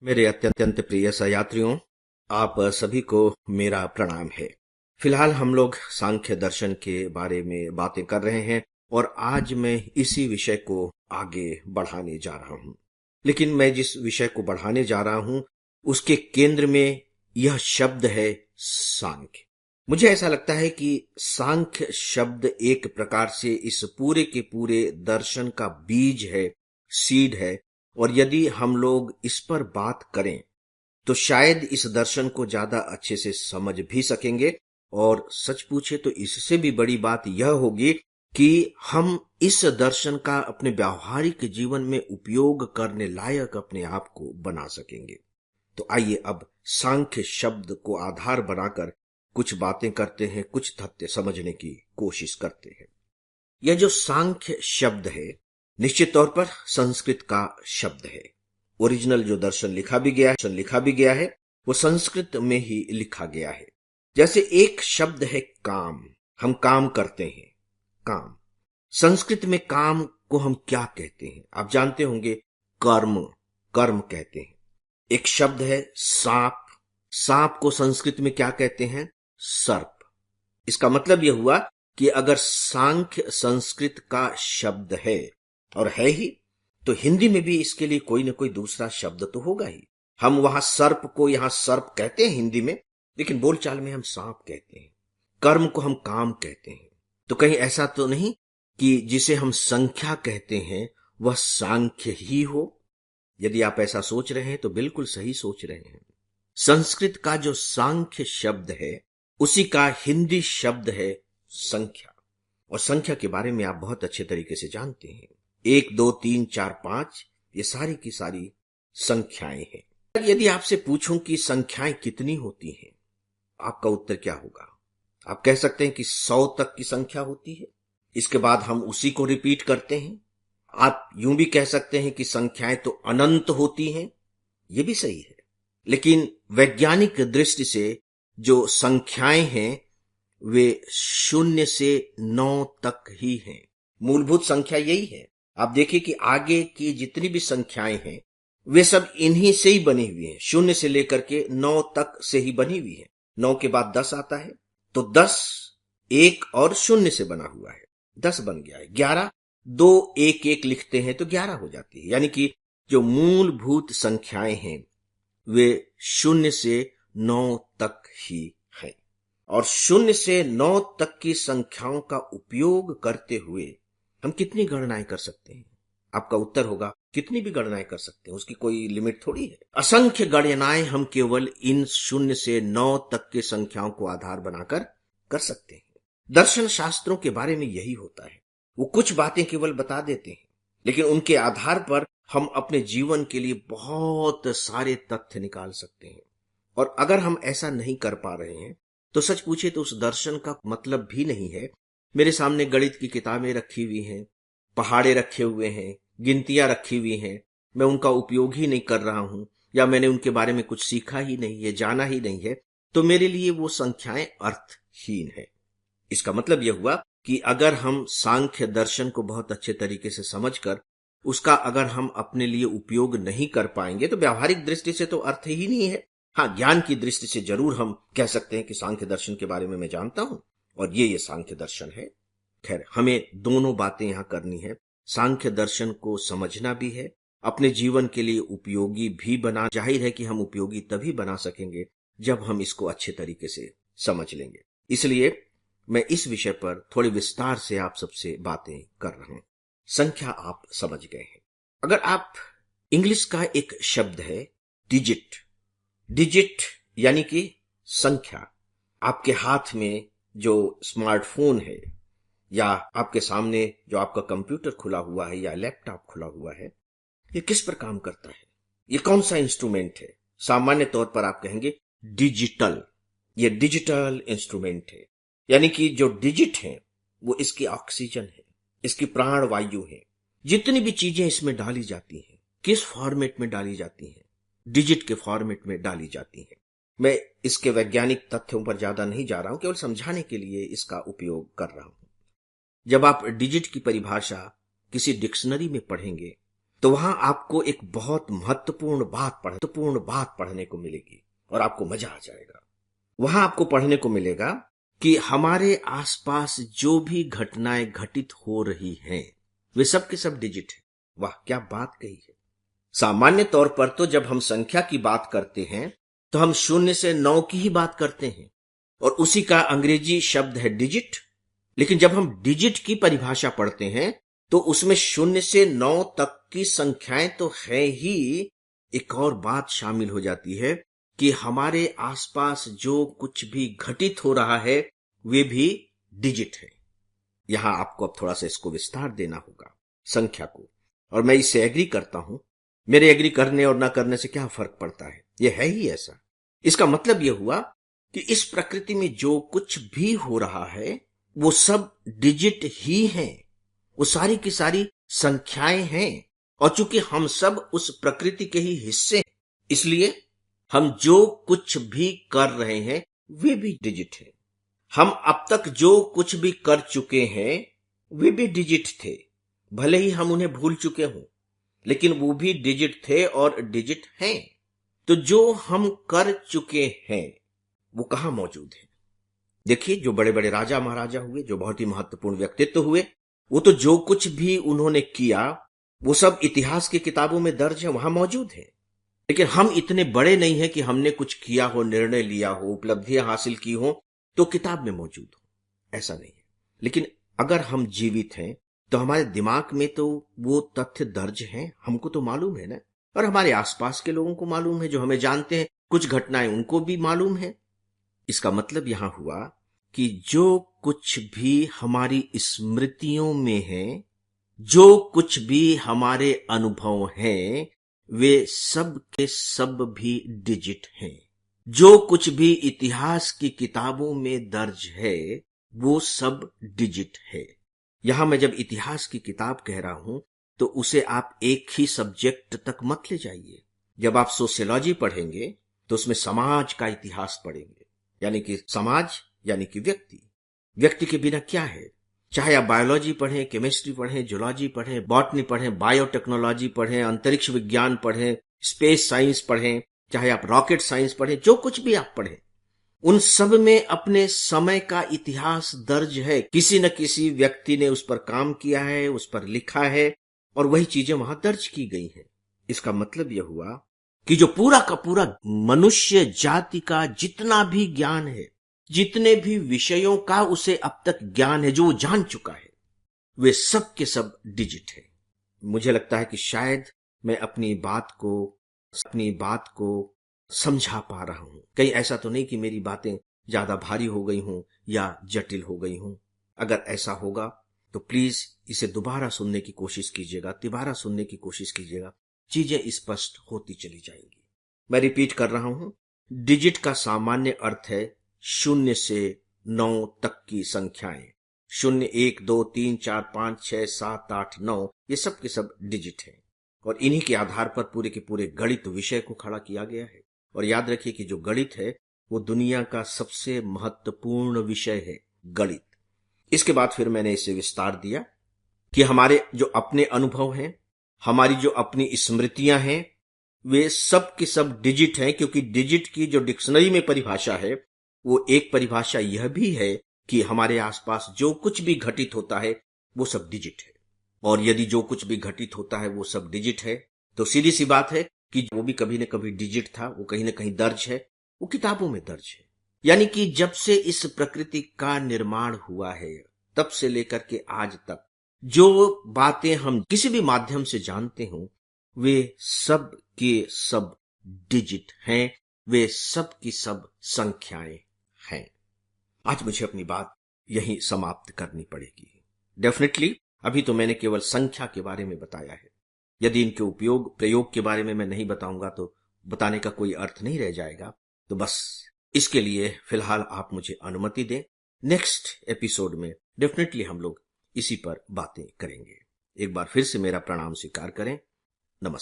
मेरे अत्यंत प्रिय सहयात्रियों, आप सभी को मेरा प्रणाम है। फिलहाल हम लोग सांख्य दर्शन के बारे में बातें कर रहे हैं और आज मैं इसी विषय को आगे बढ़ाने जा रहा हूं। लेकिन मैं जिस विषय को बढ़ाने जा रहा हूं उसके केंद्र में यह शब्द है सांख्य। मुझे ऐसा लगता है कि सांख्य शब्द एक प्रकार से इस पूरे के पूरे दर्शन का बीज है, सीड है। और यदि हम लोग इस पर बात करें तो शायद इस दर्शन को ज्यादा अच्छे से समझ भी सकेंगे। और सच पूछे तो इससे भी बड़ी बात यह होगी कि हम इस दर्शन का अपने व्यावहारिक जीवन में उपयोग करने लायक अपने आप को बना सकेंगे। तो आइए अब सांख्य शब्द को आधार बनाकर कुछ बातें करते हैं, कुछ तथ्य समझने की कोशिश करते हैं। यह जो सांख्य शब्द है निश्चित तौर पर संस्कृत का शब्द है। ओरिजिनल जो दर्शन लिखा भी गया है वो संस्कृत में ही लिखा गया है। जैसे एक शब्द है काम, हम काम करते हैं, काम। संस्कृत में काम को हम क्या कहते हैं आप जानते होंगे, कर्म, कर्म कहते हैं। एक शब्द है सांप, सांप को संस्कृत में क्या कहते हैं, सर्प। इसका मतलब यह हुआ कि अगर सांख्य संस्कृत का शब्द है और है ही, तो हिंदी में भी इसके लिए कोई ना कोई दूसरा शब्द तो होगा ही। हम वहां सर्प को यहां सर्प कहते हैं हिंदी में, लेकिन बोलचाल में हम सांप कहते हैं। कर्म को हम काम कहते हैं। तो कहीं ऐसा तो नहीं कि जिसे हम संख्या कहते हैं वह सांख्य ही हो। यदि आप ऐसा सोच रहे हैं तो बिल्कुल सही सोच रहे हैं। संस्कृत का जो सांख्य शब्द है उसी का हिंदी शब्द है संख्या। और संख्या के बारे में आप बहुत अच्छे तरीके से जानते हैं। 1 2 3 4 5 ये सारी की सारी संख्याएं हैं। यदि आपसे पूछूं कि संख्याएं कितनी होती हैं, आपका उत्तर क्या होगा? आप कह सकते हैं कि 100 तक की संख्या होती है, इसके बाद हम उसी को रिपीट करते हैं। आप यूं भी कह सकते हैं कि संख्याएं तो अनंत होती हैं, यह भी सही है। लेकिन वैज्ञानिक दृष्टि से जो संख्याएं हैं वे 0 से 9 तक ही हैं। मूलभूत संख्या यही है। आप देखिए कि आगे की जितनी भी संख्याएं हैं वे सब इन्हीं से ही बनी हुई हैं। 0 से लेकर के 9 तक से ही बनी हुई है। 9 के बाद 10 आता है, तो 10 1 और 0 से बना हुआ है, 10 बन गया है। 11 2 1 1 लिखते हैं तो 11 हो जाती है। यानी कि जो मूलभूत संख्याएं हैं वे 0 से 9 तक ही हैं। और 0 से 9 तक की संख्याओं का उपयोग करते हुए हम कितनी गणनाएं कर सकते हैं? आपका उत्तर होगा कितनी भी गणनाएं कर सकते हैं, उसकी कोई लिमिट थोड़ी है। असंख्य गणनाएं हम केवल इन 0 से 9 तक के संख्याओं को आधार बनाकर कर सकते हैं। दर्शन शास्त्रों के बारे में यही होता है। वो कुछ बातें केवल बता देते हैं, लेकिन उनके आधार पर हम अपने जीवन के लिए बहुत सारे तथ्य निकाल सकते हैं। और अगर हम ऐसा नहीं कर पा रहे हैं तो सच पूछे तो उस दर्शन का मतलब भी नहीं है। मेरे सामने गणित की किताबें रखी हुई हैं, पहाड़े रखे हुए हैं, गिनतियां रखी हुई हैं, मैं उनका उपयोग ही नहीं कर रहा हूं, या मैंने उनके बारे में कुछ सीखा ही नहीं है, जाना ही नहीं है, तो मेरे लिए वो संख्याएं अर्थहीन है। इसका मतलब यह हुआ कि अगर हम सांख्य दर्शन को बहुत अच्छे तरीके से समझकर उसका अगर हम अपने लिए उपयोग नहीं कर पाएंगे तो व्यावहारिक दृष्टि से तो अर्थ ही नहीं है। हाँ, ज्ञान की दृष्टि से जरूर हम कह सकते हैं कि सांख्य दर्शन के बारे में मैं जानता हूं और ये सांख्य दर्शन है। खैर, हमें दोनों बातें यहां करनी है। सांख्य दर्शन को समझना भी है, अपने जीवन के लिए उपयोगी भी बना। जाहिर है कि हम उपयोगी तभी बना सकेंगे जब हम इसको अच्छे तरीके से समझ लेंगे। इसलिए मैं इस विषय पर थोड़े विस्तार से आप सबसे बातें कर रहा हूं। संख्या आप समझ गए हैं। अगर आप इंग्लिश का एक शब्द है डिजिट, डिजिट यानी कि संख्या, आपके हाथ में जो स्मार्टफोन है या आपके सामने जो आपका कंप्यूटर खुला हुआ है या लैपटॉप खुला हुआ है, ये किस पर काम करता है? ये कौन सा इंस्ट्रूमेंट है? सामान्य तौर पर आप कहेंगे डिजिटल। ये डिजिटल इंस्ट्रूमेंट है। यानी कि जो डिजिट है वो इसकी ऑक्सीजन है, इसकी प्राण वायु है। जितनी भी चीजें इसमें डाली जाती हैं, किस फॉर्मेट में डाली जाती हैं? डिजिट के फॉर्मेट में डाली जाती हैं। मैं इसके वैज्ञानिक तथ्यों पर ज्यादा नहीं जा रहा हूं, केवल समझाने के लिए इसका उपयोग कर रहा हूं। जब आप डिजिट की परिभाषा किसी डिक्शनरी में पढ़ेंगे तो वहां आपको एक बहुत महत्वपूर्ण बात पढ़ने को मिलेगी और आपको मजा आ जाएगा। वहां आपको पढ़ने को मिलेगा कि हमारे आसपास जो भी घटनाएं घटित हो रही हैं वे सब के सब डिजिट है। वाह, क्या बात कही है। सामान्य तौर पर तो जब हम संख्या की बात करते हैं तो हम 0 से 9 की ही बात करते हैं और उसी का अंग्रेजी शब्द है डिजिट। लेकिन जब हम डिजिट की परिभाषा पढ़ते हैं तो उसमें 0 से 9 तक की संख्याएं तो है ही, एक और बात शामिल हो जाती है कि हमारे आसपास जो कुछ भी घटित हो रहा है वे भी डिजिट है। यहां आपको अब थोड़ा सा इसको विस्तार देना होगा संख्या को, और मैं इससे एग्री करता हूं। मेरे एग्री करने और ना करने से क्या फर्क पड़ता है, यह है ही ऐसा। इसका मतलब यह हुआ कि इस प्रकृति में जो कुछ भी हो रहा है वो सब डिजिट ही हैं, वो सारी की सारी संख्याएं हैं। और चूंकि हम सब उस प्रकृति के ही हिस्से हैं, इसलिए हम जो कुछ भी कर रहे हैं वे भी डिजिट है। हम अब तक जो कुछ भी कर चुके हैं वे भी डिजिट थे, भले ही हम उन्हें भूल चुके हों, लेकिन वो भी डिजिट थे और डिजिट हैं। तो जो हम कर चुके हैं वो कहां मौजूद है? देखिए, जो बड़े बड़े राजा महाराजा हुए, जो बहुत ही महत्वपूर्ण व्यक्तित्व हुए, वो तो जो कुछ भी उन्होंने किया वो सब इतिहास की किताबों में दर्ज है, वहां मौजूद है। लेकिन हम इतने बड़े नहीं हैं कि हमने कुछ किया हो, निर्णय लिया हो, उपलब्धियां हासिल की हो तो किताब में मौजूद हो, ऐसा नहीं है। लेकिन अगर हम जीवित हैं तो हमारे दिमाग में तो वो तथ्य दर्ज हैं, हमको तो मालूम है ना, और हमारे आसपास के लोगों को मालूम है, जो हमें जानते हैं, कुछ घटनाएं उनको भी मालूम है। इसका मतलब यहां हुआ कि जो कुछ भी हमारी स्मृतियों में है, जो कुछ भी हमारे अनुभव हैं, वे सब के सब भी डिजिट हैं। जो कुछ भी इतिहास की किताबों में दर्ज है वो सब डिजिट है। यहां मैं जब इतिहास की किताब कह रहा हूं तो उसे आप एक ही सब्जेक्ट तक मत ले जाइए। जब आप सोशियोलॉजी पढ़ेंगे तो उसमें समाज का इतिहास पढ़ेंगे, यानी कि समाज यानी कि व्यक्ति के बिना क्या है। चाहे आप बायोलॉजी पढ़ें, केमिस्ट्री पढ़ें, जूलॉजी पढ़ें, बॉटनी पढ़ें, बायोटेक्नोलॉजी पढ़ें, अंतरिक्ष विज्ञान पढ़ें, स्पेस साइंस पढ़ें, चाहे आप रॉकेट साइंस पढ़ें, जो कुछ भी आप पढ़ें, उन सब में अपने समय का इतिहास दर्ज है। किसी न किसी व्यक्ति ने उस पर काम किया है, उस पर लिखा है और वही चीजें वहां दर्ज की गई हैं। इसका मतलब यह हुआ कि जो पूरा का पूरा मनुष्य जाति का जितना भी ज्ञान है, जितने भी विषयों का उसे अब तक ज्ञान है, जो वो जान चुका है, वे सब के सब डिजिट है। मुझे लगता है कि शायद मैं अपनी बात को समझा पा रहा हूं। कहीं ऐसा तो नहीं कि मेरी बातें ज्यादा भारी हो गई हों या जटिल हो गई हों। अगर ऐसा होगा तो प्लीज इसे दोबारा सुनने की कोशिश कीजिएगा, तिबारा सुनने की कोशिश कीजिएगा, चीजें स्पष्ट होती चली जाएंगी। मैं रिपीट कर रहा हूं, डिजिट का सामान्य अर्थ है 0 से 9 तक की संख्याएं। 0, 1, 2, 3, 4, 5, 6, 7, 8, 9, ये सब के सब डिजिट है और इन्हीं के आधार पर पूरे के पूरे गणित विषय को खड़ा किया गया है। और याद रखिए कि जो गणित है वो दुनिया का सबसे महत्वपूर्ण विषय है, गणित। इसके बाद फिर मैंने इसे विस्तार दिया कि हमारे जो अपने अनुभव हैं, हमारी जो अपनी स्मृतियां हैं, वे सब के सब डिजिट हैं। क्योंकि डिजिट की जो डिक्शनरी में परिभाषा है वो एक परिभाषा यह भी है कि हमारे आसपास जो कुछ भी घटित होता है वो सब डिजिट है। और यदि जो कुछ भी घटित होता है वो सब डिजिट है तो सीधी सी बात है कि वो भी कभी न कभी डिजिट था, वो कहीं न कहीं दर्ज है, वो किताबों में दर्ज है। यानी कि जब से इस प्रकृति का निर्माण हुआ है तब से लेकर के आज तक जो बातें हम किसी भी माध्यम से जानते हो वे सब के सब डिजिट हैं, वे सब की सब संख्याएं हैं। आज मुझे अपनी बात यहीं समाप्त करनी पड़ेगी। डेफिनेटली अभी तो मैंने केवल संख्या के बारे में बताया है। यदि इनके प्रयोग के बारे में मैं नहीं बताऊंगा तो बताने का कोई अर्थ नहीं रह जाएगा। तो बस इसके लिए फिलहाल आप मुझे अनुमति दें। नेक्स्ट एपिसोड में डेफिनेटली हम लोग इसी पर बातें करेंगे। एक बार फिर से मेरा प्रणाम स्वीकार करें। नमस्कार।